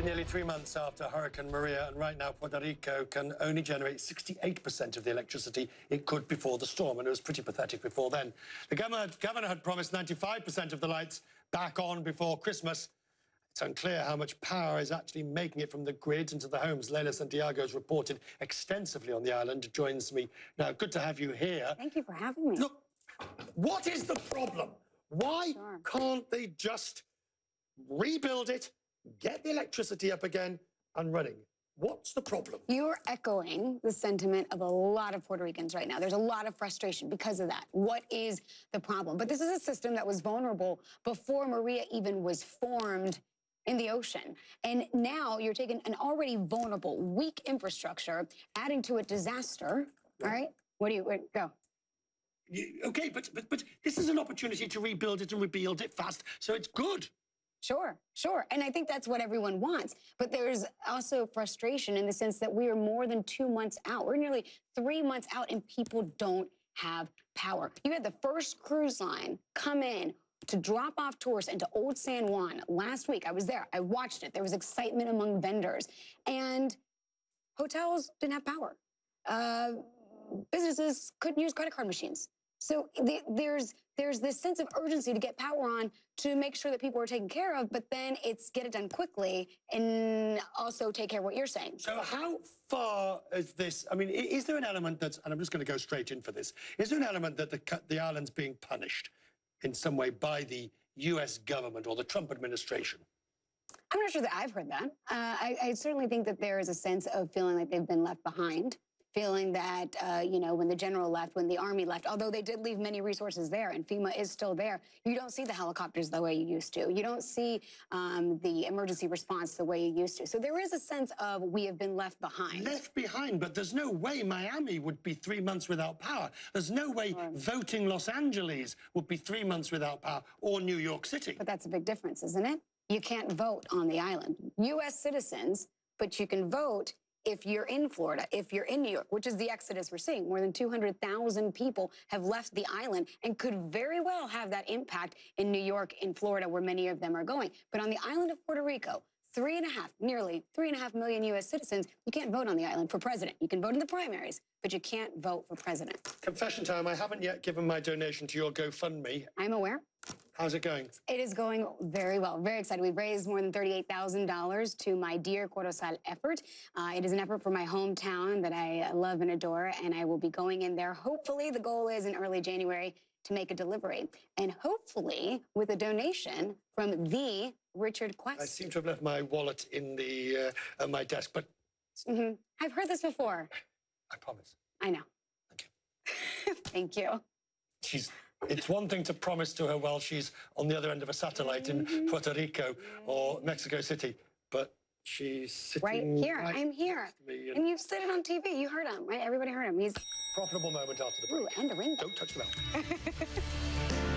been nearly 3 months after Hurricane Maria, and right now Puerto Rico can only generate 68% of the electricity it could before the storm, and it was pretty pathetic before then. The governor had promised 95% of the lights back on before Christmas. It's unclear how much power is actually making it from the grid into the homes. Leila Santiago has reported extensively on the island, joins me now. Good to have you here. Thank you for having me. Look, what is the problem? Why can't they just rebuild it, get the electricity up again and running? What's the problem? You're echoing the sentiment of a lot of Puerto Ricans right now. There's a lot of frustration because of that. What is the problem? But this is a system that was vulnerable before Maria even was formed in the ocean. And now you're taking an already vulnerable, weak infrastructure, adding to a disaster. Yeah. All right? Go. Okay, but this is an opportunity to rebuild it and rebuild it fast, so it's good. Sure. And I think that's what everyone wants. But there's also frustration in the sense that we are more than 2 months out. We're nearly 3 months out and people don't have power. You had the first cruise line come in to drop off tourists into Old San Juan last week. I was there. I watched it. There was excitement among vendors. And hotels didn't have power. Businesses couldn't use credit card machines. So there's this sense of urgency to get power on to make sure that people are taken care of, but then it's get it done quickly and also take care of what you're saying. So how far is this? I mean, is there an element that's, and I'm just going to go straight in for this, is there an element that the island's being punished in some way by the U.S. government or the Trump administration? I'm not sure that I've heard that. I certainly think that there is a sense of feeling like they've been left behind. Feeling that, when the general left, when the army left, although they did leave many resources there and FEMA is still there, you don't see the helicopters the way you used to. You don't see the emergency response the way you used to. So there is a sense of we have been left behind. Left behind, but there's no way Miami would be 3 months without power. There's no way voting Los Angeles would be 3 months without power, or New York City. But that's a big difference, isn't it? You can't vote on the island. U.S. citizens, but you can vote if you're in Florida, if you're in New York, which is the exodus we're seeing. More than 200,000 people have left the island and could very well have that impact in New York, in Florida, where many of them are going. But on the island of Puerto Rico, nearly 3.5 million U.S. citizens, you can't vote on the island for president. You can vote in the primaries, but you can't vote for president. Confession time, I haven't yet given my donation to your GoFundMe. I'm aware. How's it going? It is going very well. Very excited. We've raised more than $38,000 to my Dear Corozal effort. It is an effort for my hometown that I love and adore, and I will be going in there. Hopefully, the goal is in early January to make a delivery, and hopefully with a donation from the Richard Quest. I seem to have left my wallet in the my desk, but... I've heard this before. I promise. I know. Thank you. Thank you. It's one thing to promise to her while she's on the other end of a satellite in Puerto Rico or Mexico City, but she's sitting right here. I'm here. And you've said it on TV. You heard him, right? Everybody heard him. He's... Profitable moment after the break. Ooh, and a ring. Don't touch the bell.